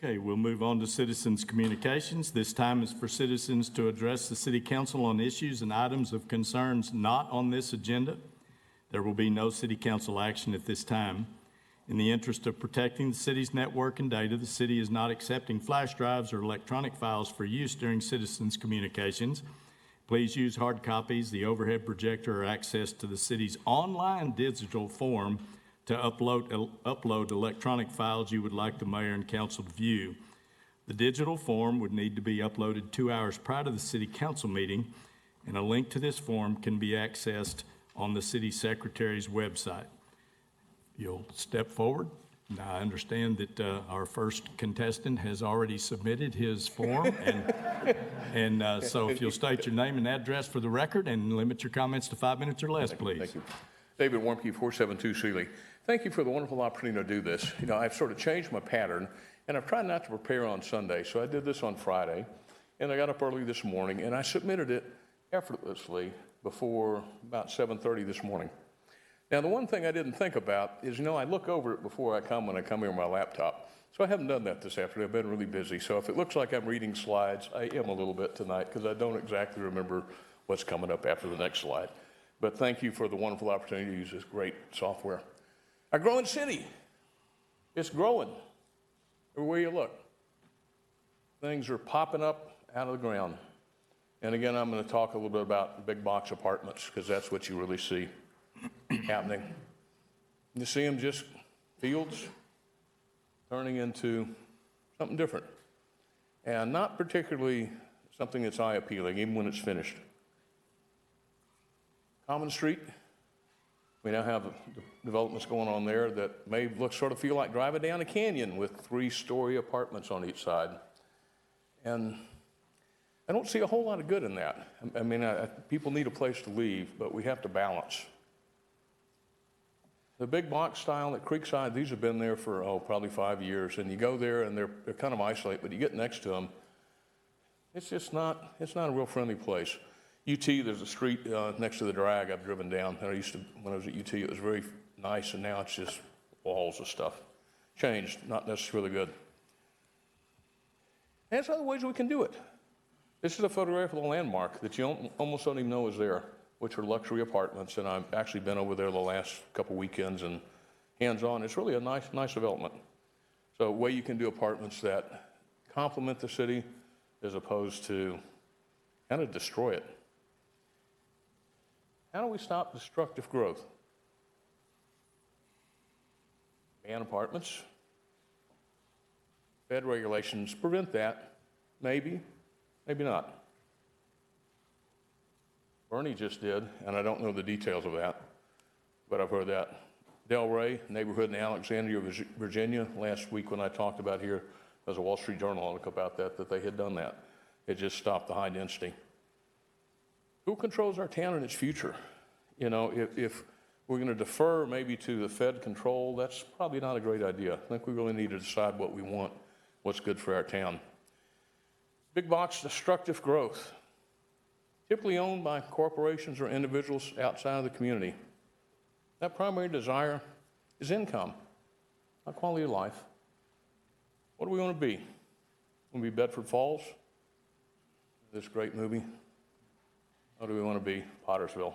Okay, we'll move on to citizens' communications. This time is for citizens to address the City Council on issues and items of concerns not on this agenda. There will be no City Council action at this time. In the interest of protecting the city's network and data, the city is not accepting flash drives or electronic files for use during citizens' communications. Please use hard copies, the overhead projector, or access to the city's online digital form to upload electronic files you would like the mayor and council to view. The digital form would need to be uploaded 2 hours prior to the city council meeting, and a link to this form can be accessed on the city secretary's website. You'll step forward. Now, I understand that our first contestant has already submitted his form, so if you'll state your name and address for the record and limit your comments to 5 minutes or less, please. Thank you. David Warmke, 472 Sealy. Thank you for the wonderful opportunity to do this. You know, I've sort of changed my pattern, and I've tried not to prepare on Sunday, so I did this on Friday, and I got up early this morning, and I submitted it effortlessly before about 7:30 this morning. Now, the one thing I didn't think about is, you know, I look over it before I come when I come here on my laptop. So I haven't done that this afternoon. I've been really busy. So if it looks like I'm reading slides, I am a little bit tonight because I don't exactly remember what's coming up after the next slide. But thank you for the wonderful opportunity to use this great software. Our growing city, it's growing everywhere you look. Things are popping up out of the ground. And again, I'm going to talk a little bit about big box apartments because that's what you really see happening. You see them just fields turning into something different, and not particularly something that's eye appealing, even when it's finished. Common Street, we now have developments going on there that may sort of feel like driving down a canyon with 3-story apartments on each side. And I don't see a whole lot of good in that. I mean, people need a place to live, but we have to balance. The big box style at Creekside, these have been there for, probably 5 years, and you go there and they're kind of isolated, but you get next to them, it's not a real friendly place. UT, there's a street next to the drag I've driven down. When I was at UT, it was very nice, and now it's just walls of stuff. Changed, not necessarily good. And there's other ways we can do it. This is a photograph of the landmark that you almost don't even know is there, which are luxury apartments, and I've actually been over there the last couple weekends and hands-on. It's really a nice development. So a way you can do apartments that complement the city as opposed to kind of destroy it. How do we stop destructive growth? Ban apartments. Fed regulations prevent that. Maybe, maybe not. Bernie just did, and I don't know the details of that, but I've heard that. Delray neighborhood in Alexandria, Virginia, last week when I talked about here, there was a Wall Street Journal article about that they had done that. It just stopped the high density. Who controls our town and its future? You know, if we're going to defer maybe to the Fed control, that's probably not a great idea. I think we really need to decide what we want, what's good for our town. Big box destructive growth, typically owned by corporations or individuals outside of the community. That primary desire is income, not quality of life. What do we want to be? Want to be Bedford Falls? This great movie? Or do we want to be Pottersville?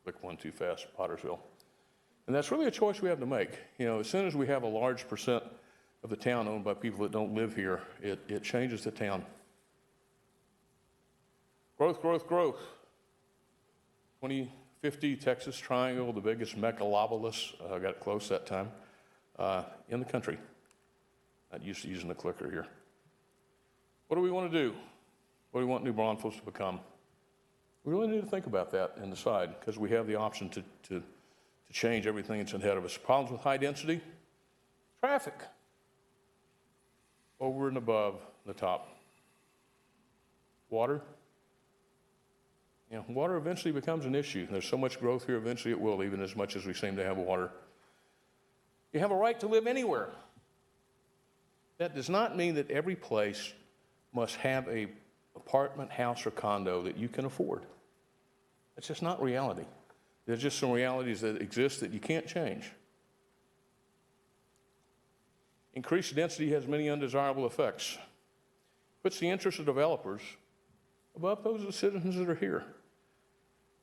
Click one too fast, Pottersville. And that's really a choice we have to make. You know, as soon as we have a large percent of the town owned by people that don't live here, it changes the town. Growth, growth, growth. 2050 Texas Triangle, the biggest megalopolis, got close that time, in the country. Not used to using the clicker here. What do we want to do? What do we want New Braunfels to become? We really need to think about that and decide, because we have the option to change everything that's ahead of us. Problems with high density? Traffic. Over and above the top. Water? You know, water eventually becomes an issue. There's so much growth here, eventually it will, even as much as we seem to have water. You have a right to live anywhere. That does not mean that every place must have a apartment, house, or condo that you can afford. That's just not reality. There's just some realities that exist that you can't change. Increased density has many undesirable effects. Puts the interests of developers above those of the citizens that are here.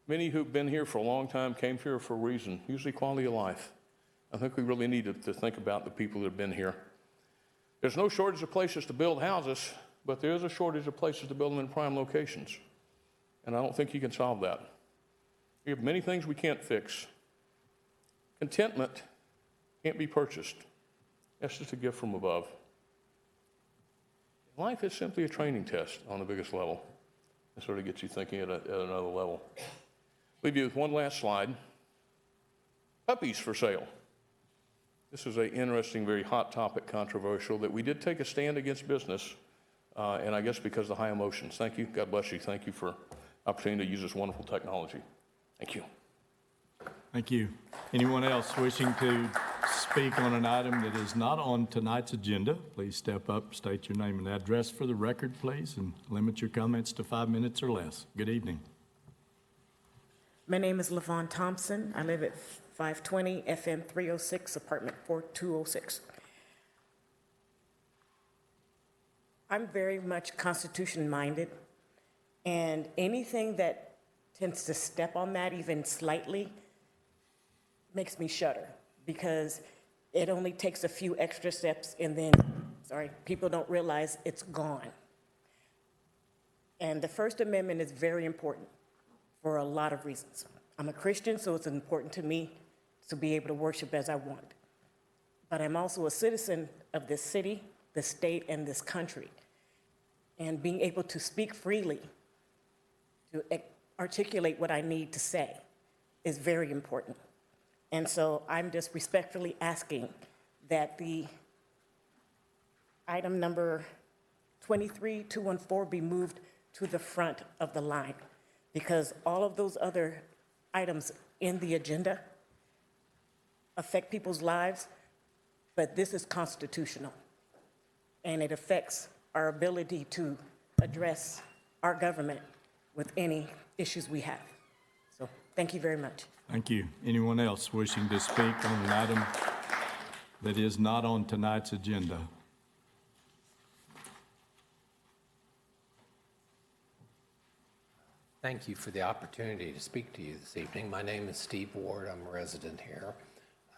Many who've been here for a long time came here for a reason, usually quality of life. I think we really need to think about the people that have been here. There's no shortage of places to build houses, but there is a shortage of places to build them in prime locations. And I don't think you can solve that. We have many things we can't fix. Contentment can't be purchased. That's just a gift from above. Life is simply a training test on the biggest level. It sort of gets you thinking at another level. Leave you with one last slide. Puppies for sale. This is an interesting, very hot topic, controversial, that we did take a stand against business, and I guess because of the high emotions. Thank you. God bless you. Thank you for the opportunity to use this wonderful technology. Thank you. Thank you. Anyone else wishing to speak on an item that is not on tonight's agenda, please step up, state your name and address for the record, please, and limit your comments to 5 minutes or less. Good evening. My name is LaVon Thompson. I live at 520 FM 306, apartment 4206. I'm very much Constitution-minded, and anything that tends to step on that even slightly makes me shudder, because it only takes a few extra steps and then, people don't realize it's gone. And the First Amendment is very important for a lot of reasons. I'm a Christian, so it's important to me to be able to worship as I want. But I'm also a citizen of this city, this state, and this country. And being able to speak freely, to articulate what I need to say, is very important. And so I'm just respectfully asking that the item number 23214 be moved to the front of the line, because all of those other items in the agenda affect people's lives, but this is constitutional, and it affects our ability to address our government with any issues we have. So thank you very much. Thank you. Anyone else wishing to speak on an item that is not on tonight's agenda? Thank you for the opportunity to speak to you this evening. My name is Steve Ward. I'm a resident here.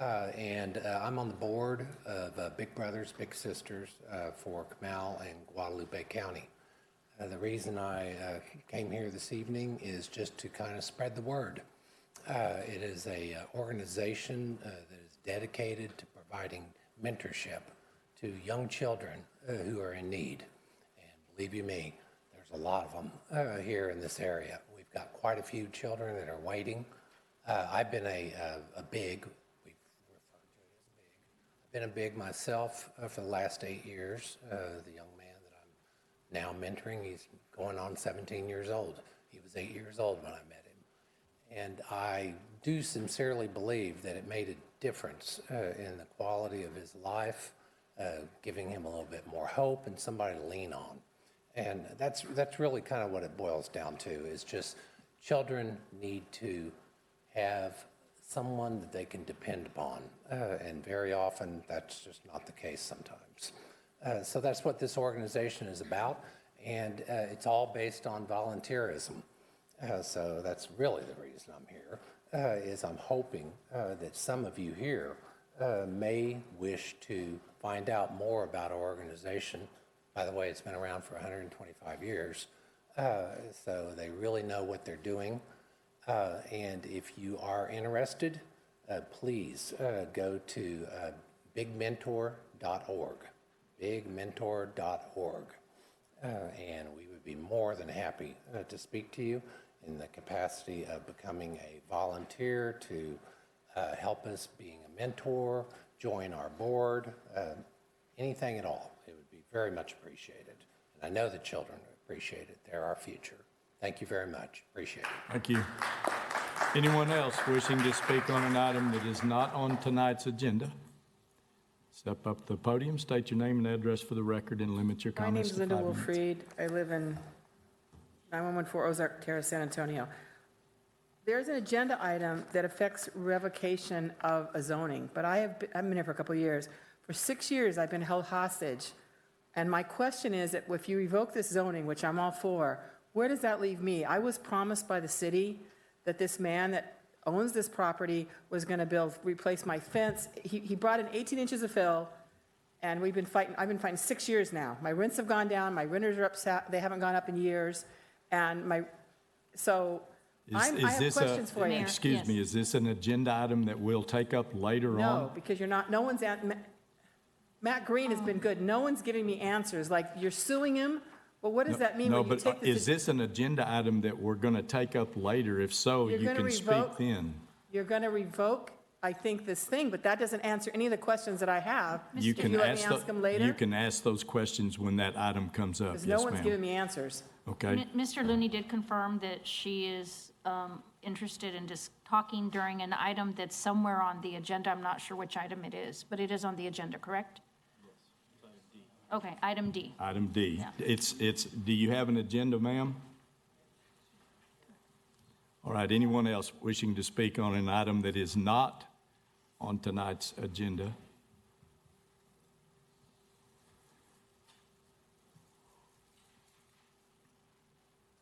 And I'm on the board of Big Brothers Big Sisters for Comal and Guadalupe County. The reason I came here this evening is just to kind of spread the word. It is an organization that is dedicated to providing mentorship to young children who are in need. And believe you me, there's a lot of them here in this area. We've got quite a few children that are waiting. I've been a big, we've referred to it as big. I've been a big myself for the last 8 years. The young man that I'm now mentoring, he's going on 17 years old. He was 8 years old when I met him. And I do sincerely believe that it made a difference in the quality of his life, giving him a little bit more hope and somebody to lean on. And that's really kind of what it boils down to, is just children need to have someone that they can depend upon. And very often that's just not the case sometimes. So that's what this organization is about. And it's all based on volunteerism. So that's really the reason I'm here, is I'm hoping that some of you here may wish to find out more about our organization. By the way, it's been around for 125 years, so they really know what they're doing. And if you are interested, please go to bigmentor.org, bigmentor.org, and we would be more than happy to speak to you in the capacity of becoming a volunteer to help us being a mentor, join our board, anything at all. It would be very much appreciated. And I know the children appreciate it. They're our future. Thank you very much. Appreciate it. Thank you. Anyone else wishing to speak on an item that is not on tonight's agenda? Step up to the podium, state your name and address for the record, and limit your My name comments is to 5 Linda minutes. Wilfried. I live in 9114 Ozark Terrace, San Antonio. There's an agenda item that affects revocation of a zoning, but I've been here for a couple of years. For For 6 years, I've been held hostage. And my question is, that if you revoke this zoning, which I'm all for, where does that leave me? I was promised by the city that this man that owns this property was going to replace my fence. He brought in 18 inches of fill, and I've been fighting 6 years now. My rents have gone down, my renters are upset, they haven't gone up in years, and so I have questions for you. Excuse me, is this an agenda item that we'll take up later on? No, because Matt Green has been good. No one's giving me answers, like, you're suing him? Well, what does that mean No, when you but take this? is this an agenda item that we're going to take up later? If so, You're you gonna can speak revoke- then. You're going to revoke, I think, this thing, but that doesn't answer any of the questions that I have. You If can you let me ask ask them later? You can ask those questions when that item comes up. Because no Yes, one's ma'am. giving me answers. Okay. Mr. Looney did confirm that she is interested in just talking during an item that's somewhere on the agenda. I'm not sure which item it is, but it is on the agenda, correct? Yes, okay, item D. Item D. Yeah. It's, do you have an agenda, ma'am? All right, anyone else wishing to speak on an item that is not on tonight's agenda?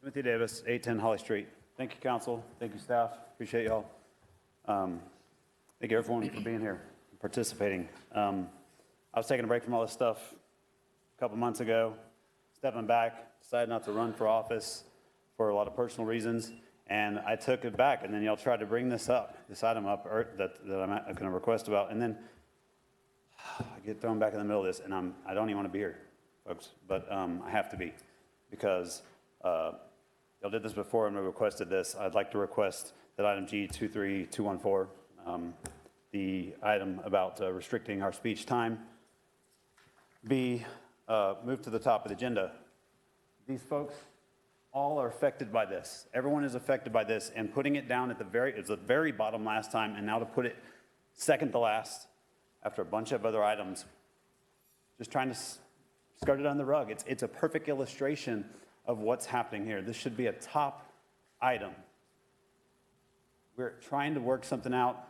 Timothy Davis, 810 Holly Street. Thank you, council. Thank you, staff. Appreciate y'all. Thank you, everyone, for being here, participating. I was taking a break from all this stuff a couple months ago, stepping back, decided not to run for office for a lot of personal reasons, and I took it back, and then y'all tried to bring this item up, or that I'm going to request about, and then I get thrown back in the middle of this, and I don't even want to be here, folks, but I have to be, because y'all did this before and we requested this. I'd like to request that item G 23214, the item about restricting our speech time, be moved to the top of the agenda. These folks all are affected by this. Everyone is affected by this, and putting it down at the very bottom last time, and now to put it second to last after a bunch of other items, just trying to skirt it on the rug. It's a perfect illustration of what's happening here. This should be a top item. We're trying to work something out.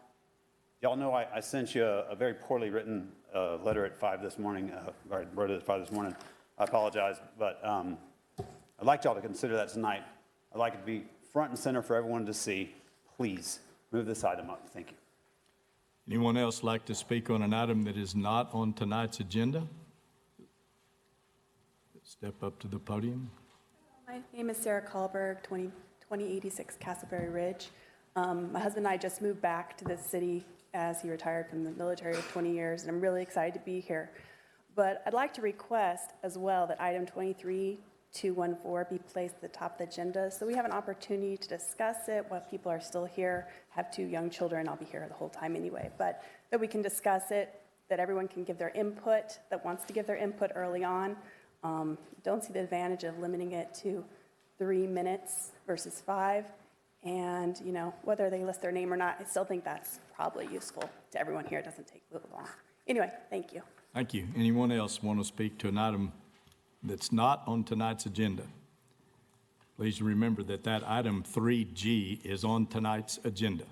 Y'all know I sent you a very poorly written letter at 5 this morning. I wrote it at 5 this morning. I apologize, but I'd like y'all to consider that tonight. I'd like it to be front and center for everyone to see. Please move this item up. Thank you. Anyone else like to speak on an item that is not on tonight's agenda? Step up to the podium. My name is Sarah Kahlberg, 2086 Castleberry Ridge. My husband and I just moved back to the city as he retired from the military of 20 years, and I'm really excited to be here. But I'd like to request as well that item 23214 be placed at the top of the agenda so we have an opportunity to discuss it while people are still here. I have 2 young children, I'll be here the whole time anyway, but that we can discuss it, that everyone can give their input, that wants to give their input early on. Don't see the advantage of limiting it to 3 minutes versus 5. And, you know, whether they list their name or not, I still think that's probably useful to everyone here. It doesn't take long. Anyway, thank you. Thank you. Anyone else want to speak to an item that's not on tonight's agenda? Please remember that item 3G is on tonight's agenda.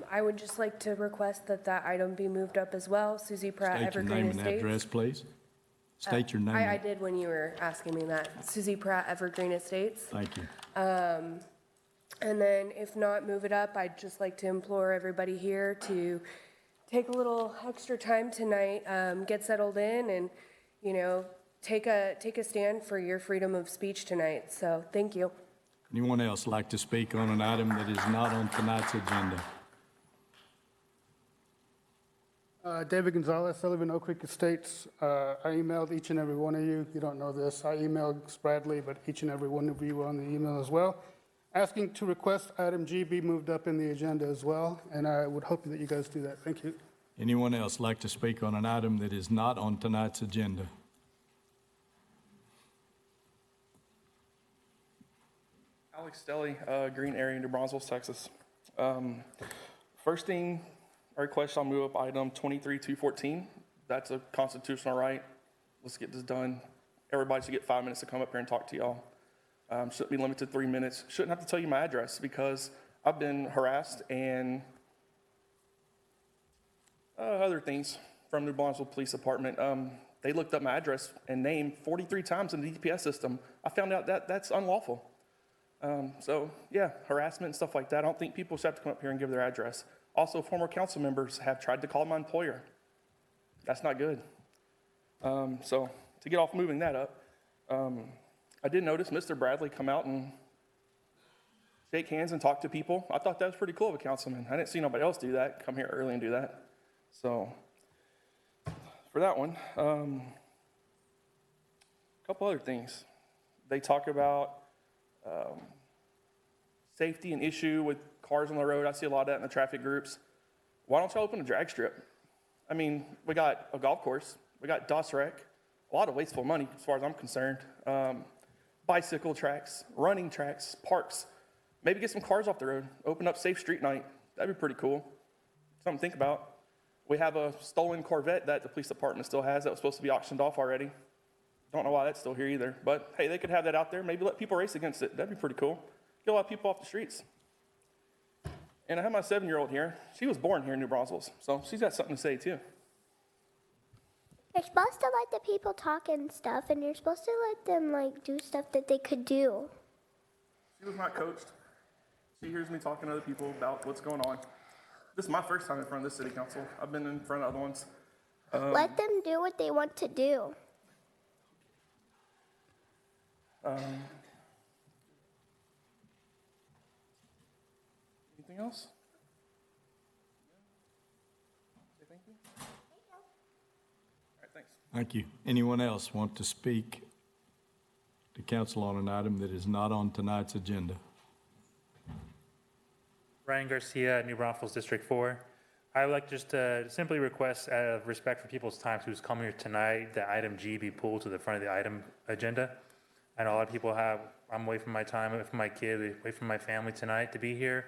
I would just like to request that item be moved up as well. Susie Pratt, State your Evergreen name and Estates. address, please. State your name. I did when you were asking me that. Susie Pratt, Evergreen Estates. Thank you. And then if not, move it up. I'd just like to implore everybody here to take a little extra time tonight, get settled in and, you know, take a stand for your freedom of speech tonight. So thank you. Anyone else like to speak on an item that is not on tonight's agenda? David Gonzalez, I live in Oak Creek Estates. I emailed each and every one of you. You don't know this. I emailed Bradley, but each and every one of you were on the email as well, asking to request item G be moved up in the agenda as well, and I would hope that you guys do that. Thank you. Anyone else like to speak on an item that is not on tonight's agenda? Alex Stelly, Green Area, New Braunfels, Texas. First thing, I request I'll move up item 23214. That's a constitutional right. Let's get this done. Everybody should get 5 minutes to come up here and talk to y'all. Shouldn't be limited to 3 minutes. Shouldn't have to tell you my address because I've been harassed and Other things from New Barnesville Police Department. They looked up my address and name 43 times in the DPS system. I found out that that's unlawful. So yeah, harassment and stuff like that. I don't think people should have to come up here and give their address. Also, former council members have tried to call my employer. That's not good. So to get off moving that up, I did notice Mr. Bradley come out and shake hands and talk to people. I thought that was pretty cool of a councilman. I didn't see nobody else do that, come here early and do that. So for that one, a couple other things. They talk about safety and issue with cars on the road. I see a lot of that in the traffic groups. Why don't y'all open a drag strip? I mean, we got a golf course, we got DOS Rec, a lot of wasteful money as far as I'm concerned. Bicycle tracks, running tracks, parks. Maybe get some cars off the road, open up Safe Street Night. That'd be pretty cool. Something to think about. We have a stolen Corvette that the police department still has that was supposed to be auctioned off already. Don't know why that's still here either, but hey, they could have that out there. Maybe let people race against it. That'd be pretty cool. Get a lot of people off the streets. And I have my 7-year-old here. She was born here in New Braunfels, so she's got something to say too. You're supposed to let the people talk and stuff, and you're supposed to let them, like, do stuff that they could do. She was not coached. She hears me talking to other people about what's going on. This is my first time in front of this city council. I've been in front of other ones. Let them do what they want to do. Anything else? Say thank you. All right, thanks. Thank you. Anyone else want to speak to council on an item that is not on tonight's agenda? Ryan Garcia, New Braunfels District 4. I would like just to simply request, out of respect for people's time who's come here tonight, that item G be pulled to the front of the item agenda. I know a lot of people I'm away from my time, away from my kid, away from my family tonight to be here,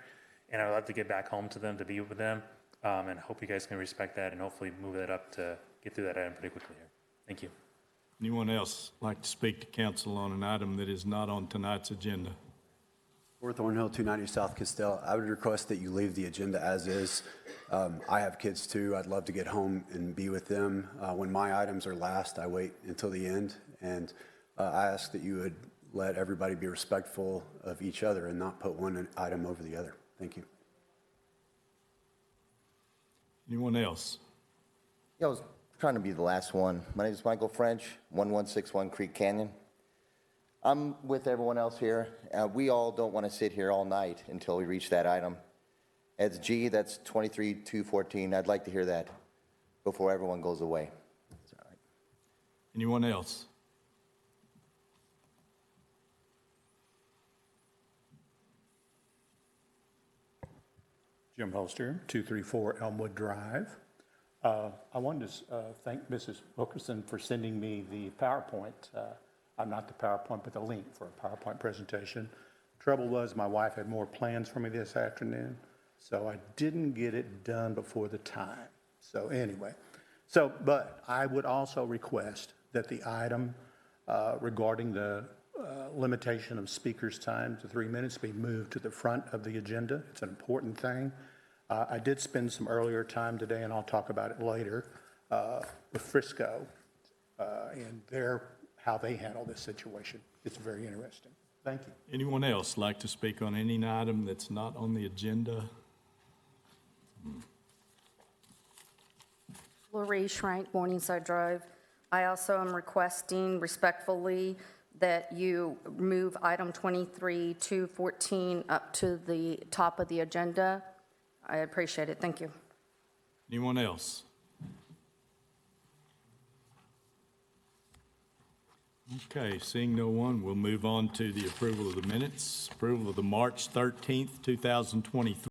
and I'd love to get back home to them, to be with them, and I hope you guys can respect that and hopefully move that up to get through that item pretty quickly here. Thank you. Anyone else like to speak to council on an item that is not on tonight's agenda? Fort Thornhill, 290 South Castell. I would request that you leave the agenda as is. I have kids too. I'd love to get home and be with them. When my items are last, I wait until the end. And I ask that you would let everybody be respectful of each other and not put one item over the other. Thank you. Anyone else? Yeah, I was trying to be the last one. My name is Michael French, 1161 Creek Canyon. I'm with everyone else here. We all don't want to sit here all night until we reach that item. It's G, that's 23-214. I'd like to hear that before everyone goes away. It's all right. Anyone else? Jim Holster, 234 Elmwood Drive. I wanted to thank Mrs. Wilkerson for sending me the PowerPoint. Not the PowerPoint, but the link for a PowerPoint presentation. Trouble was, my wife had more plans for me this afternoon, so I didn't get it done before the time. So anyway, but I would also request that the item regarding the limitation of speakers' time to 3 minutes be moved to the front of the agenda. It's an important thing. I did spend some earlier time today, and I'll talk about it later, with Frisco and how they handle this situation. It's very interesting. Thank you. Anyone else like to speak on any item that's not on the agenda? Lorraine Schrank, Morningside Drive. I also am requesting respectfully that you move item 23-214 up to the top of the agenda. I appreciate it. Thank you. Anyone else? Okay, seeing no one, we'll move on to the approval of the minutes. Approval of the March 13th, 2023